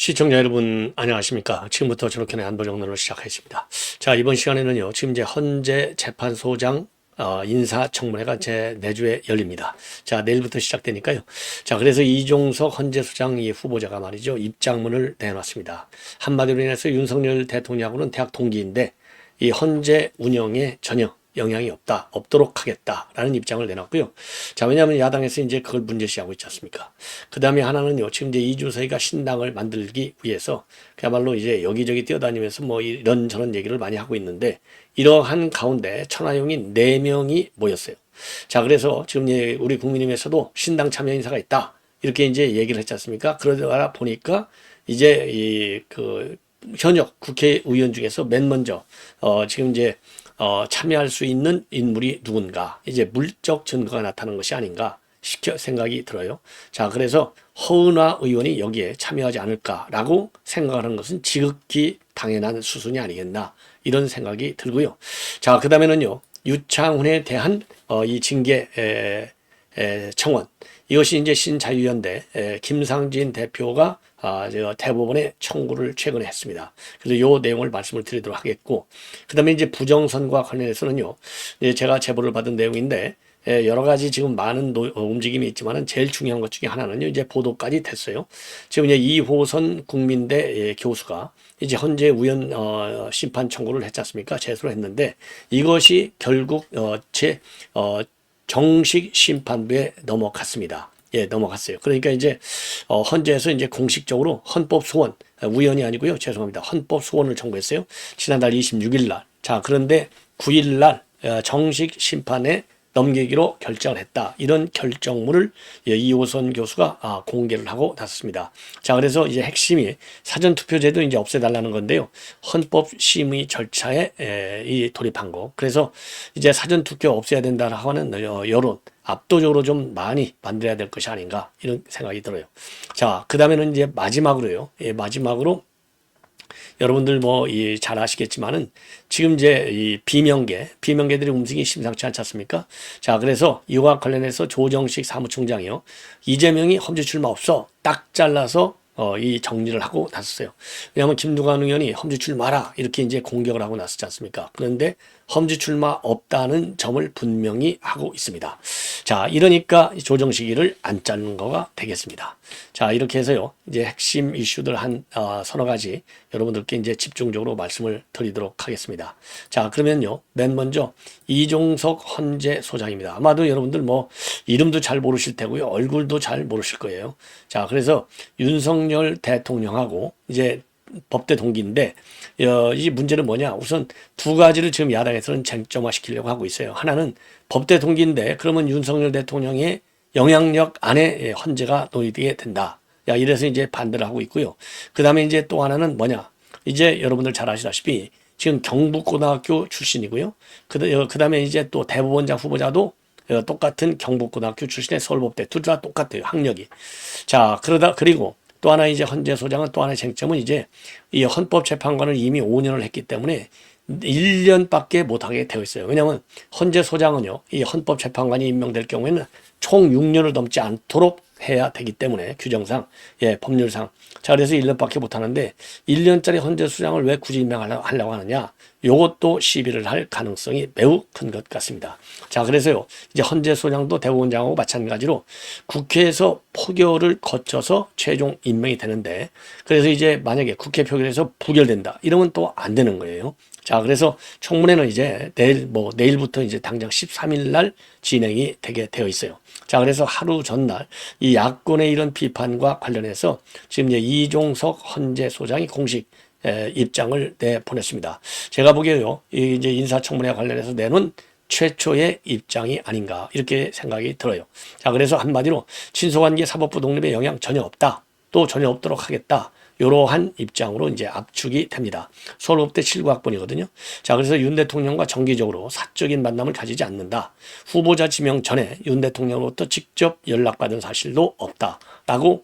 시청자 여러분 안녕하십니까. 지금부터 저렇게는 안보정론을 시작하겠습니다. 자, 이번 시간에는요, 지금 이제 헌재 재판소장 인사청문회가 제 내주에 열립니다. 자, 내일부터 시작되니까요. 자, 그래서 이종석 헌재소장 이 후보자가 말이죠, 입장문을 내놨습니다. 한마디로 인해서 윤석열 대통령하고는 대학 동기인데 이 헌재 운영에 전혀 영향이 없도록 하겠다라는 입장을 내놨고요. 자, 왜냐하면 야당에서 이제 그걸 문제시하고 있지 않습니까? 그 다음에 하나는요, 지금 이제 이주서희가 신당을 만들기 위해서 그야말로 이제 여기저기 뛰어다니면서 뭐 이런저런 얘기를 많이 하고 있는데, 이러한 가운데 천하용인 4명이 모였어요. 자, 그래서 지금 우리 국민의힘에서도 신당 참여 인사가 있다, 이렇게 이제 얘기를 했지 않습니까? 그러다 보니까 이제 현역 국회의원 중에서 맨 먼저 지금 이제 참여할 수 있는 인물이 누군가, 이제 물적 증거가 나타나는 것이 아닌가 생각이 들어요. 자, 그래서 허은하 의원이 여기에 참여하지 않을까라고 생각하는 것은 지극히 당연한 수순이 아니겠나, 이런 생각이 들고요. 자, 그 다음에는요, 유창훈에 대한 이 징계 청원, 이것이 이제 신자유연대 김상진 대표가 대법원에 청구를 최근에 했습니다. 그래서 요 내용을 말씀을 드리도록 하겠고, 그 다음에 이제 부정선거와 관련해서는요, 제가 제보를 받은 내용인데, 여러 가지 지금 많은 움직임이 있지만은 제일 중요한 것 중에 하나는요, 이제 보도까지 됐어요. 지금 이제 이호선 국민대 교수가 이제 헌재 우연 심판 청구를 했지 않습니까? 제소를 했는데, 이것이 결국 정식 심판부에 넘어갔습니다. 예, 넘어갔어요. 그러니까 이제 헌재에서 이제 공식적으로 헌법 소원, 우연이 아니고요, 죄송합니다, 헌법 소원을 청구했어요. 지난달 26일 날. 자, 그런데 9일 날 정식 심판에 넘기기로 결정을 했다, 이런 결정문을 이호선 교수가 공개를 하고 났습니다. 자, 그래서 이제 핵심이 사전투표제도 이제 없애달라는 건데요, 헌법 심의 절차에 돌입한 거. 그래서 이제 사전투표 없애야 된다라고 하는 여론 압도적으로 좀 많이 만들어야 될 것이 아닌가, 이런 생각이 들어요. 자, 그 다음에는 이제 마지막으로요. 마지막으로 여러분들 잘 아시겠지만은 지금 이제 이 비명계들의 움직임이 심상치 않지 않습니까? 자, 그래서 이와 관련해서 조정식 사무총장이요, 이재명이 험지 출마 없어, 딱 잘라서 이 정리를 하고 났었어요. 왜냐하면 김두관 의원이 험지 출마라, 이렇게 이제 공격을 하고 났었지 않습니까? 그런데 험지 출마 없다는 점을 분명히 하고 있습니다. 자, 이러니까 조정식이를 안 자르는 거가 되겠습니다. 자, 이렇게 해서요, 이제 핵심 이슈들 서너 가지 여러분들께 이제 집중적으로 말씀을 드리도록 하겠습니다. 자, 그러면요, 맨 먼저 이종석 헌재 소장입니다. 아마도 여러분들 이름도 잘 모르실 테고요, 얼굴도 잘 모르실 거예요. 자, 그래서 윤석열 대통령하고 이제 법대 동기인데, 이 문제는 뭐냐? 우선 두 가지를 지금 야당에서는 쟁점화시키려고 하고 있어요. 하나는 법대 동기인데 그러면 윤석열 대통령의 영향력 안에 헌재가 논의되게 된다, 야, 이래서 이제 반대를 하고 있고요. 그 다음에 이제 또 하나는 뭐냐? 이제 여러분들 잘 아시다시피 지금 경북고등학교 출신이고요. 그 다음에 이제 또 대법원장 후보자도 똑같은 경북고등학교 출신의 서울법대, 둘 다 똑같아요, 학력이. 자, 그리고 또 하나 이제 헌재 소장은 또 하나의 쟁점은 이제 이 헌법재판관을 이미 5년을 했기 때문에 1년밖에 못하게 되어 있어요. 왜냐하면 헌재 소장은요, 이 헌법재판관이 임명될 경우에는 총 6년을 넘지 않도록 해야 되기 때문에 규정상, 법률상. 자, 그래서 1년밖에 못하는데 1년짜리 헌재 소장을 왜 굳이 임명하려고 하느냐? 요것도 시비를 할 가능성이 매우 큰 것 같습니다. 자, 그래서요, 이제 헌재 소장도 대법원장하고 마찬가지로 국회에서 표결을 거쳐서 최종 임명이 되는데, 그래서 이제 만약에 국회 표결에서 부결된다, 이러면 또 안 되는 거예요. 자, 그래서 청문회는 이제 내일부터 이제 당장 13일 날 진행이 되게 되어 있어요. 자, 그래서 하루 전날 이 야권의 이런 비판과 관련해서 지금 이제 이종석 헌재 소장이 공식 입장을 내보냈습니다. 제가 보기에요, 이제 인사청문회와 관련해서 내놓은 최초의 입장이 아닌가, 이렇게 생각이 들어요. 자, 그래서 한마디로 친소관계 사법부 독립에 영향 전혀 없다, 또 전혀 없도록 하겠다, 이러한 입장으로 이제 압축이 됩니다. 서울법대 79학번이거든요. 자, 그래서 윤 대통령과 정기적으로 사적인 만남을 가지지 않는다, 후보자 지명 전에 윤 대통령으로부터 직접 연락받은 사실도 없다라고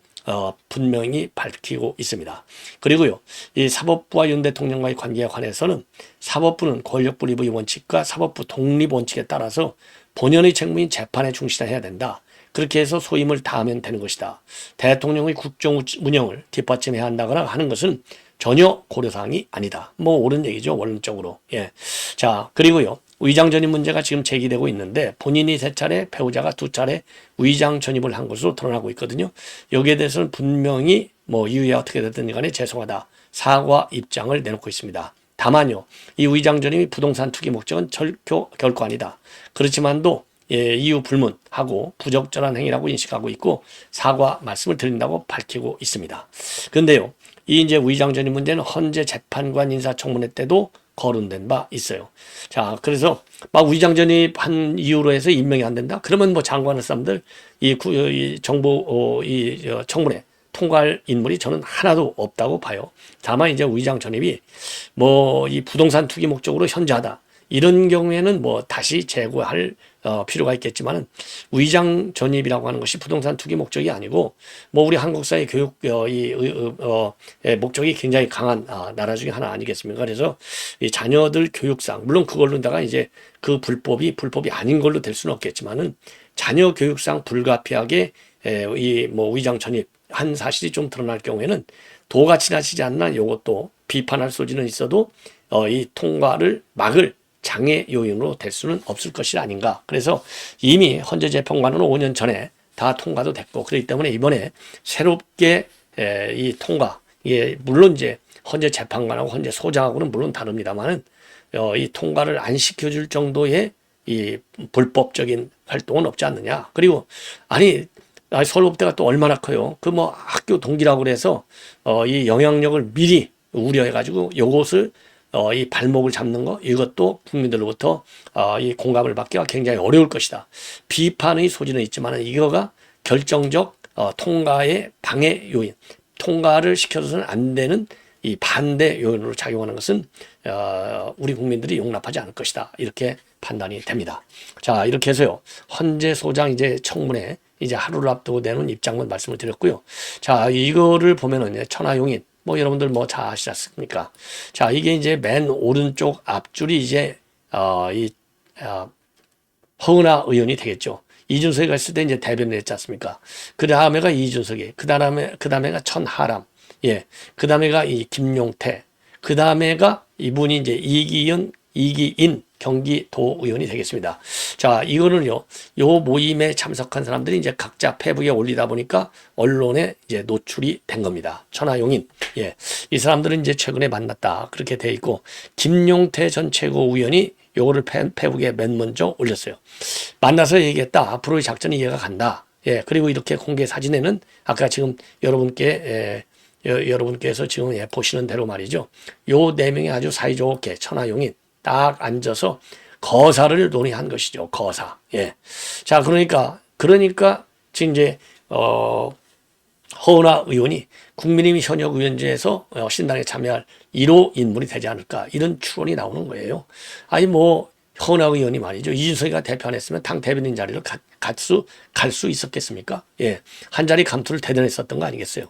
분명히 밝히고 있습니다. 그리고요, 이 사법부와 윤 대통령과의 관계에 관해서는 사법부는 권력분립의 원칙과 사법부 독립 원칙에 따라서 본연의 책무인 재판에 충실해야 된다, 그렇게 해서 소임을 다하면 되는 것이다. 대통령의 국정 운영을 뒷받침해야 한다거나 하는 것은 전혀 고려사항이 아니다. 뭐 옳은 얘기죠, 원론적으로. 예. 자, 그리고요. 위장 전입 문제가 지금 제기되고 있는데 본인이 3차례, 배우자가 2차례 위장 전입을 한 것으로 드러나고 있거든요. 여기에 대해서는 분명히 뭐 이유에 어떻게 됐든 간에 죄송하다. 사과 입장을 내놓고 있습니다. 다만요. 이 위장 전입이 부동산 투기 목적은 결코 아니다. 그렇지만도 이유 불문하고 부적절한 행위라고 인식하고 있고 사과 말씀을 드린다고 밝히고 있습니다. 그런데요. 이 이제 위장 전입 문제는 헌재 재판관 인사청문회 때도 거론된 바 있어요. 자, 그래서 막 위장 전입한 이유로 해서 임명이 안 된다? 그러면 뭐 장관할 사람들 이 정부 청문회 통과할 인물이 저는 하나도 없다고 봐요. 다만 이제 위장 전입이 뭐 이 부동산 투기 목적으로 현저하다. 이런 경우에는 뭐 다시 재고할 필요가 있겠지만은 위장 전입이라고 하는 것이 부동산 투기 목적이 아니고 뭐 우리 한국 사회 교육 목적이 굉장히 강한 나라 중에 하나 아니겠습니까? 그래서 이 자녀들 교육상 물론 그걸로다가 이제 그 불법이 아닌 걸로 될 수는 없겠지만은 자녀 교육상 불가피하게 이 뭐 위장 전입한 사실이 좀 드러날 경우에는 도가 지나치지 않나 이것도 비판할 소지는 있어도 이 통과를 막을 장애 요인으로 될 수는 없을 것이 아닌가. 그래서 이미 헌재 재판관은 5년 전에 다 통과도 됐고 그렇기 때문에 이번에 새롭게 이 통과, 물론 이제 헌재 재판관하고 헌재 소장하고는 물론 다릅니다만은 이 통과를 안 시켜줄 정도의 이 불법적인 활동은 없지 않느냐. 그리고 아니 서울법대가 또 얼마나 커요. 그 뭐 학교 동기라고 그래서 이 영향력을 미리 우려해가지고 요것을 이 발목을 잡는 거 이것도 국민들로부터 이 공감을 받기가 굉장히 어려울 것이다. 비판의 소지는 있지만 이거가 결정적 통과의 방해 요인, 통과를 시켜서는 안 되는 이 반대 요인으로 작용하는 것은 우리 국민들이 용납하지 않을 것이다. 이렇게 판단이 됩니다. 자, 이렇게 해서요. 헌재 소장 이제 청문회 이제 하루를 앞두고 내놓은 입장만 말씀을 드렸고요. 자, 이거를 보면은 천하용인 뭐 여러분들 뭐 잘 아시지 않습니까? 자, 이게 이제 맨 오른쪽 앞줄이 이제 허은하 의원이 되겠죠. 이준석이 갔을 때 이제 대변을 했지 않습니까? 그 다음에가 이준석이, 그 다음에가 천하람, 예, 그 다음에가 이 김용태, 그 다음에가 이분이 이제 이기인 경기도 의원이 되겠습니다. 자, 이거는요, 요 모임에 참석한 사람들이 이제 각자 페북에 올리다 보니까 언론에 이제 노출이 된 겁니다. 천하용인. 예. 이 사람들은 이제 최근에 만났다. 그렇게 돼 있고, 김용태 전 최고위원이 요거를 페북에 맨 먼저 올렸어요. 만나서 얘기했다. 앞으로의 작전이 이해가 간다. 예. 그리고 이렇게 공개 사진에는 아까 지금 여러분께서 지금 보시는 대로 말이죠. 요 4명이 아주 사이좋게 천하용인 딱 앉아서 거사를 논의한 것이죠. 거사. 예. 자, 그러니까 지금 이제 허은하 의원이 국민의힘 현역 의원제에서 신당에 참여할 1호 인물이 되지 않을까 이런 추론이 나오는 거예요. 아니 뭐 허은하 의원이 말이죠. 이준석이가 대표 안 했으면 당 대변인 자리를 갈 수 있었겠습니까? 예. 한 자리 감투를 대변했었던 거 아니겠어요?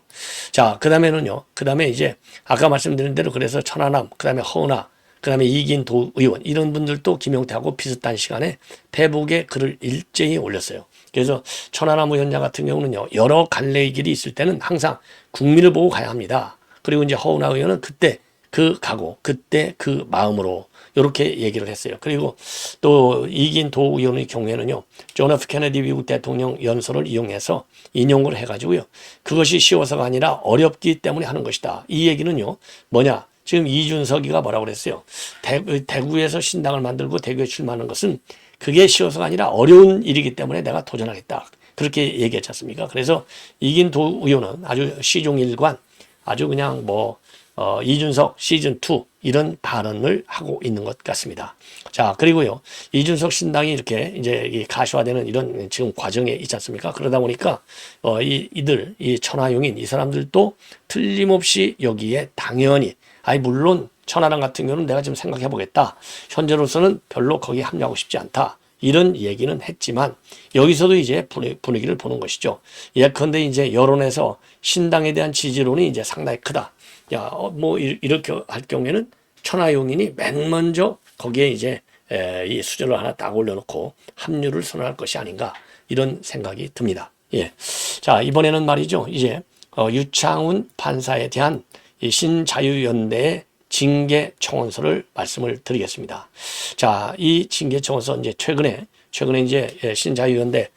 자, 그 다음에 이제 아까 말씀드린 대로 그래서 천하람, 그 다음에 허은하, 그 다음에 이긴도 의원 이런 분들도 김용태하고 비슷한 시간에 페북에 글을 일제히 올렸어요. 그래서 천하람 의원장 같은 경우는요. 여러 갈래의 길이 있을 때는 항상 국민을 보고 가야 합니다. 그리고 이제 허은하 의원은 그때 그 각오, 그때 그 마음으로 이렇게 얘기를 했어요. 그리고 또 이긴도 의원의 경우에는요. 존 F 케네디 미국 대통령 연설을 이용해서 인용을 해가지고요. 그것이 쉬워서가 아니라 어렵기 때문에 하는 것이다. 이 얘기는요. 뭐냐. 지금 이준석이가 뭐라고 그랬어요? 대구에서 신당을 만들고 대구에 출마하는 것은 그게 쉬워서가 아니라 어려운 일이기 때문에 내가 도전하겠다. 그렇게 얘기했지 않습니까? 그래서 이긴도 의원은 아주 시종일관 아주 그냥 이준석 시즌2 이런 발언을 하고 있는 것 같습니다. 자, 그리고요. 이준석 신당이 이렇게 이제 가시화되는 이런 지금 과정에 있지 않습니까? 그러다 보니까 이 천하용인 이 사람들도 틀림없이 여기에 당연히 물론 천하람 같은 경우는 내가 지금 생각해 보겠다. 현재로서는 별로 거기에 합류하고 싶지 않다. 이런 얘기는 했지만 여기서도 이제 분위기를 보는 것이죠. 예컨대 이제 여론에서 신당에 대한 지지론이 이제 상당히 크다. 이렇게 할 경우에는 천하용인이 맨 먼저 거기에 이제 이 수저를 하나 딱 올려놓고 합류를 선언할 것이 아닌가. 이런 생각이 듭니다. 예. 자, 이번에는 말이죠. 이제 유창훈 판사에 대한 이 신자유연대의 징계 청원서를 말씀을 드리겠습니다. 자, 이 징계 청원서 이제 최근에 이제 신자유연대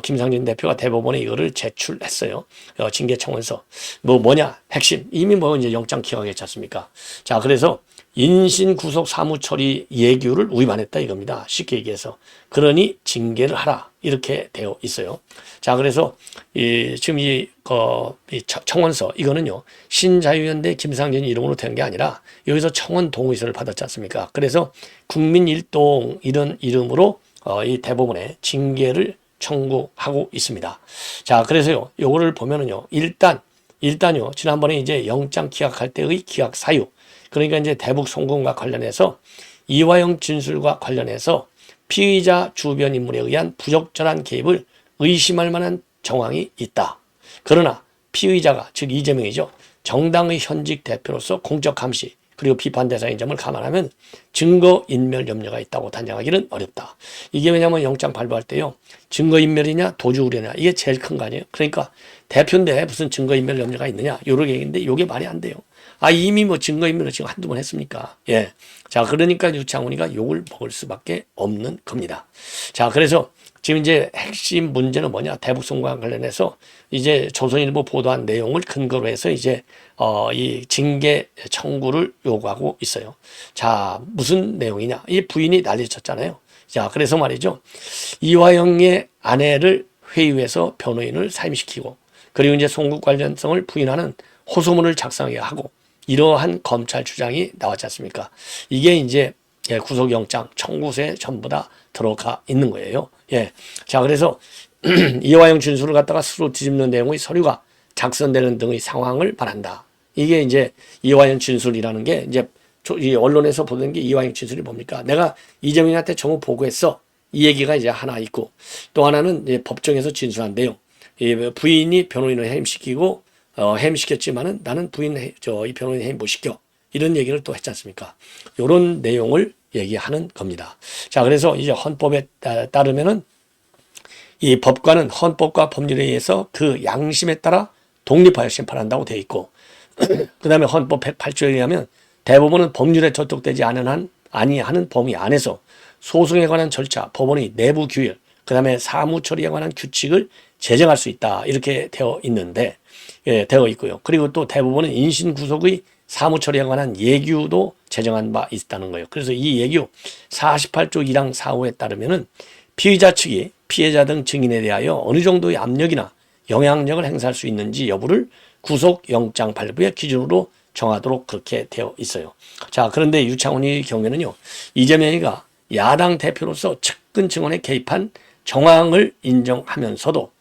김상진 대표가 대법원에 이거를 제출했어요. 징계 청원서. 뭐냐? 핵심. 이미 이제 영장 기각했지 않습니까? 자, 그래서 인신 구속 사무 처리 예규를 위반했다 이겁니다. 쉽게 얘기해서. 그러니 징계를 하라. 이렇게 되어 있어요. 자, 그래서 지금 이 청원서 이거는요. 신자유연대 김상진 이름으로 된 게 아니라 여기서 청원 동의서를 받았지 않습니까? 그래서 국민일동 이런 이름으로 이 대법원에 징계를 청구하고 있습니다. 자, 그래서요. 요거를 보면은요. 일단요. 지난번에 이제 영장 기각할 때의 기각 사유. 그러니까 이제 대북 송금과 관련해서 이화영 진술과 관련해서 피의자 주변 인물에 의한 부적절한 개입을 의심할 만한 정황이 있다. 그러나 피의자가 즉 이재명이죠. 정당의 현직 대표로서 공적 감시 그리고 비판 대상인 점을 감안하면 증거인멸 염려가 있다고 단정하기는 어렵다. 이게 왜냐하면 영장 발부할 때요. 증거인멸이냐 도주우려냐 이게 제일 큰 거 아니에요. 그러니까 대표인데 무슨 증거인멸 염려가 있느냐 요런 얘기인데 이게 말이 안 돼요. 이미 증거인멸을 지금 한두 번 했습니까? 예. 자, 그러니까 유창훈이가 욕을 먹을 수밖에 없는 겁니다. 자, 그래서 지금 이제 핵심 문제는 뭐냐? 대북송과 관련해서 이제 조선일보 보도한 내용을 근거로 해서 이제 이 징계 청구를 요구하고 있어요. 자, 무슨 내용이냐? 이 부인이 난리쳤잖아요. 자, 그래서 말이죠. 이화영의 아내를 회유해서 변호인을 사임시키고 그리고 이제 송국 관련성을 부인하는 호소문을 작성하게 하고 이러한 검찰 주장이 나왔지 않습니까? 이게 이제 구속영장 청구서에 전부 다 들어가 있는 거예요. 예. 자, 그래서 이화영 진술을 갖다가 스스로 뒤집는 내용의 서류가 작성되는 등의 상황을 말한다. 이게 이제 이화영 진술이라는 게 이제 이 언론에서 보던 게 이화영 진술이 뭡니까? 내가 이재명한테 정보 보고했어. 이 얘기가 이제 하나 있고 또 하나는 이제 법정에서 진술한 내용. 부인이 변호인을 해임시키고 해임시켰지만은 나는 이 변호인 해임 못 시켜. 이런 얘기를 또 했지 않습니까? 이런 내용을 얘기하는 겁니다. 자, 그래서 이제 헌법에 따르면은 이 법관은 헌법과 법률에 의해서 그 양심에 따라 독립하여 심판한다고 되어 있고, 그 다음에 헌법 108조에 의하면 대법원은 법률에 저촉되지 아니하는 범위 안에서 소송에 관한 절차, 법원의 내부 규율, 그 다음에 사무 처리에 관한 규칙을 제정할 수 있다. 이렇게 되어 있는데, 되어 있고요. 그리고 또 대법원은 인신 구속의 사무 처리에 관한 예규도 제정한 바 있다는 거예요. 그래서 이 예규 48조 1항 4호에 따르면은 피의자 측이 피해자 등 증인에 대하여 어느 정도의 압력이나 영향력을 행사할 수 있는지 여부를 구속영장 발부의 기준으로 정하도록 그렇게 되어 있어요. 자, 그런데 유창훈의 경우에는요. 이재명이가 야당 대표로서 측근 증언에 개입한 정황을 인정하면서도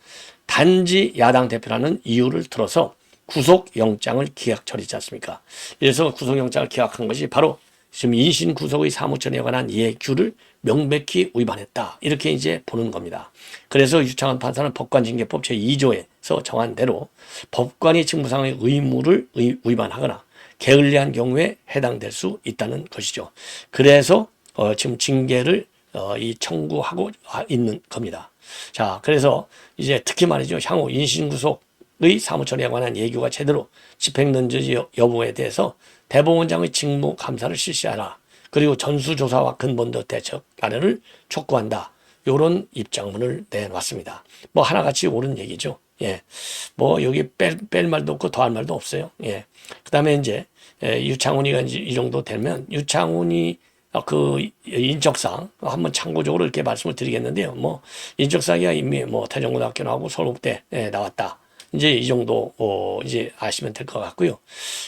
단지 야당 대표라는 이유를 들어서 구속영장을 기각 처리했지 않습니까? 그래서 구속영장을 기각한 것이 바로 지금 인신구속의 사무처리에 관한 예규를 명백히 위반했다. 이렇게 이제 보는 겁니다. 그래서 유창훈 판사는 법관징계법 제2조에서 정한 대로 법관이 직무상의 의무를 위반하거나 게을리한 경우에 해당될 수 있다는 것이죠. 그래서 지금 징계를 청구하고 있는 겁니다. 자, 그래서 이제 특히 말이죠. 향후 인신구속의 사무처리에 관한 예규가 제대로 집행되는지 여부에 대해서 대법원장의 직무 감사를 실시하라. 그리고 전수조사와 근본도 대책 마련을 촉구한다. 이런 입장문을 내놨습니다. 뭐 하나같이 옳은 얘기죠. 예. 뭐 여기 뺄 말도 없고 더할 말도 없어요. 예. 그 다음에 이제 유창훈이가 이제 이 정도 되면 유창훈이 그 인적상 한번 참고적으로 이렇게 말씀을 드리겠는데요. 뭐 인적상이야 이미 뭐 대전고등학교 나오고 서울대 나왔다. 이제 이 정도 이제 아시면 될 것 같고요.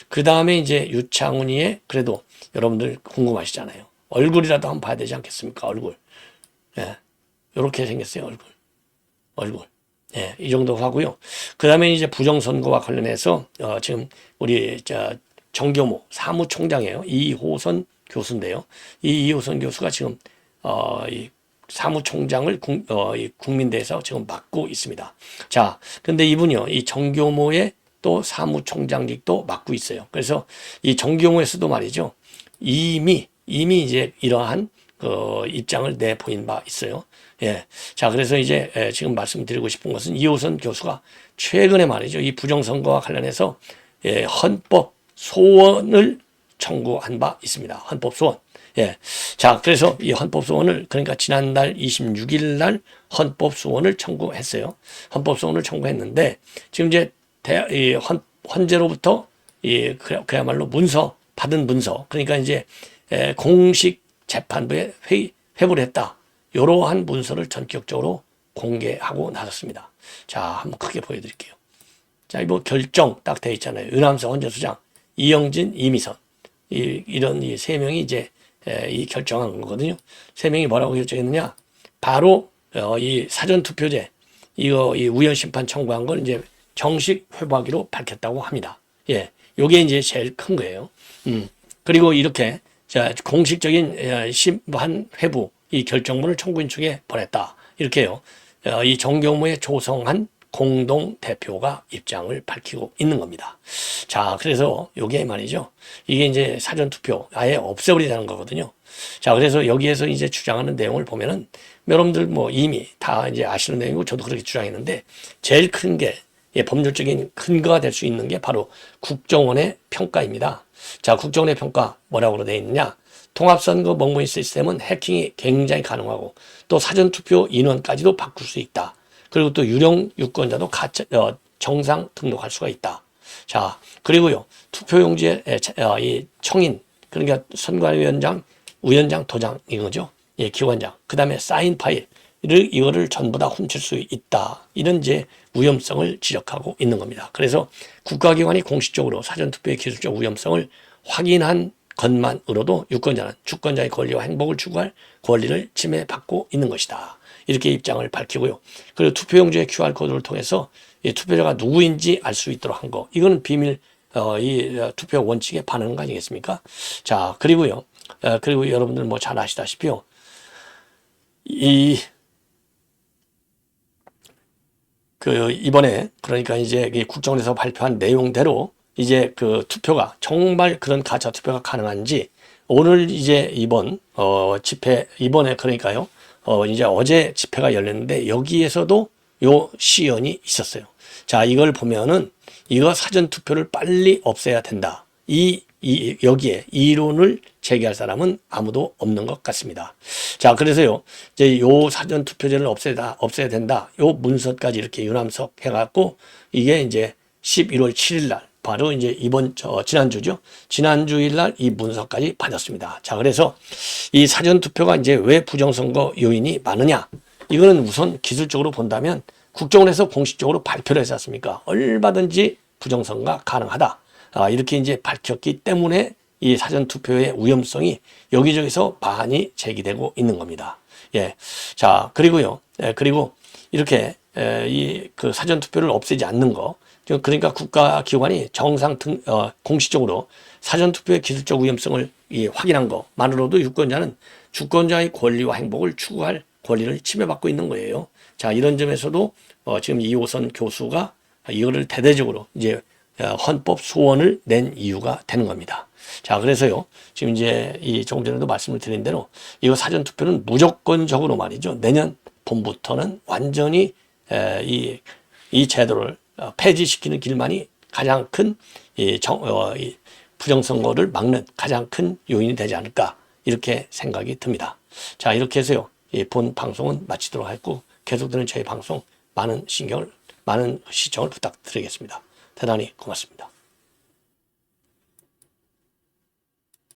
그 다음에 이제 유창훈이의 그래도 여러분들 궁금하시잖아요. 얼굴이라도 한번 봐야 되지 않겠습니까? 얼굴. 예. 요렇게 생겼어요. 얼굴. 예. 이 정도 하고요. 그 다음에 이제 부정선거와 관련해서 지금 우리 정교모 사무총장이에요. 이호선 교수인데요. 이 이호선 교수가 지금 이 사무총장을 국민대에서 지금 맡고 있습니다. 자, 근데 이분이요, 이 정교모의 또 사무총장직도 맡고 있어요. 그래서 이 정교모에서도 말이죠, 이미 이제 이러한 그 입장을 내보인 바 있어요. 예. 자, 그래서 이제 지금 말씀드리고 싶은 것은 이호선 교수가 최근에 말이죠. 이 부정선거와 관련해서 헌법 소원을 청구한 바 있습니다. 헌법 소원. 예. 자, 그래서 이 헌법 소원을 그러니까 지난달 26일 날 헌법 소원을 청구했어요. 헌법 소원을 청구했는데 지금 이제 헌재로부터 그야말로 문서 받은 문서 그러니까 이제 공식 재판부에 회부를 했다. 이러한 문서를 전격적으로 공개하고 나섰습니다. 자, 한번 크게 보여드릴게요. 자, 이거 결정 딱 돼 있잖아요. 윤함석 헌재소장, 이영진, 이미선 이런 이 세 명이 이제 이 결정한 거거든요. 세 명이 뭐라고 결정했느냐? 바로 이 사전 투표제 이거 이 우연 심판 청구한 걸 이제 정식 회부하기로 밝혔다고 합니다. 예, 요게 이제 제일 큰 거예요. 그리고 이렇게 자 공식적인 심판 회부 이 결정문을 청구인 측에 보냈다. 이렇게요. 이 정경무에 조성한 공동 대표가 입장을 밝히고 있는 겁니다. 자, 그래서 요게 말이죠. 이게 이제 사전 투표 아예 없애버리자는 거거든요. 자, 그래서 여기에서 이제 주장하는 내용을 보면은 여러분들 뭐 이미 다 이제 아시는 내용이고 저도 그렇게 주장했는데 제일 큰 게 법률적인 근거가 될 수 있는 게 바로 국정원의 평가입니다. 자, 국정원의 평가 뭐라고 되어 있느냐? 통합선거 멍멍이 시스템은 해킹이 굉장히 가능하고 또 사전투표 인원까지도 바꿀 수 있다. 그리고 또 유령 유권자도 정상 등록할 수가 있다. 자, 그리고요 투표용지에 이 청인 그러니까 선관위원장, 위원장, 도장 이거죠. 예, 기관장. 그 다음에 사인 파일을 이거를 전부 다 훔칠 수 있다. 이런 이제 위험성을 지적하고 있는 겁니다. 그래서 국가기관이 공식적으로 사전투표의 기술적 위험성을 확인한 것만으로도 유권자는 주권자의 권리와 행복을 추구할 권리를 침해받고 있는 것이다. 이렇게 입장을 밝히고요. 그리고 투표용지의 QR코드를 통해서 이 투표자가 누구인지 알 수 있도록 한 거. 이거는 비밀, 이 투표 원칙에 반하는 거 아니겠습니까? 자, 그리고요. 그리고 여러분들 뭐 잘 아시다시피요. 이번에 그러니까 이제 국정원에서 발표한 내용대로 이제 그 투표가 정말 그런 가짜 투표가 가능한지 오늘 이제 이번에 그러니까요. 이제 어제 집회가 열렸는데 여기에서도 요 시연이 있었어요. 자, 이걸 보면은 이거 사전 투표를 빨리 없애야 된다. 여기에 이론을 제기할 사람은 아무도 없는 것 같습니다. 자, 그래서요, 이제 요 사전 투표제를 없애야 된다. 요 문서까지 이렇게 유남석 해갖고 이게 이제 11월 7일 날 바로 이제 지난주죠. 지난주일 날 이 문서까지 받았습니다. 자, 그래서 이 사전 투표가 이제 왜 부정선거 요인이 많으냐? 이거는 우선 기술적으로 본다면 국정원에서 공식적으로 발표를 했지 않습니까? 얼마든지 부정선거가 가능하다. 이렇게 이제 밝혔기 때문에 이 사전 투표의 위험성이 여기저기서 많이 제기되고 있는 겁니다. 예. 자, 그리고요. 그리고 이렇게 그 사전 투표를 없애지 않는 거. 그러니까 국가기관이 공식적으로 사전투표의 기술적 위험성을 확인한 것만으로도 유권자는 주권자의 권리와 행복을 추구할 권리를 침해받고 있는 거예요. 자, 이런 점에서도 지금 이호선 교수가 이거를 대대적으로 이제 헌법 소원을 낸 이유가 되는 겁니다. 자, 그래서요, 지금 이제 조금 전에도 말씀을 드린 대로 이거 사전투표는 무조건적으로 말이죠. 내년 봄부터는 완전히 이 제도를 폐지시키는 길만이 가장 큰 부정선거를 막는 가장 큰 요인이 되지 않을까 이렇게 생각이 듭니다. 자, 이렇게 해서요 본 방송은 마치도록 하겠고 계속되는 저희 방송 많은 시청을 부탁드리겠습니다. 대단히 고맙습니다.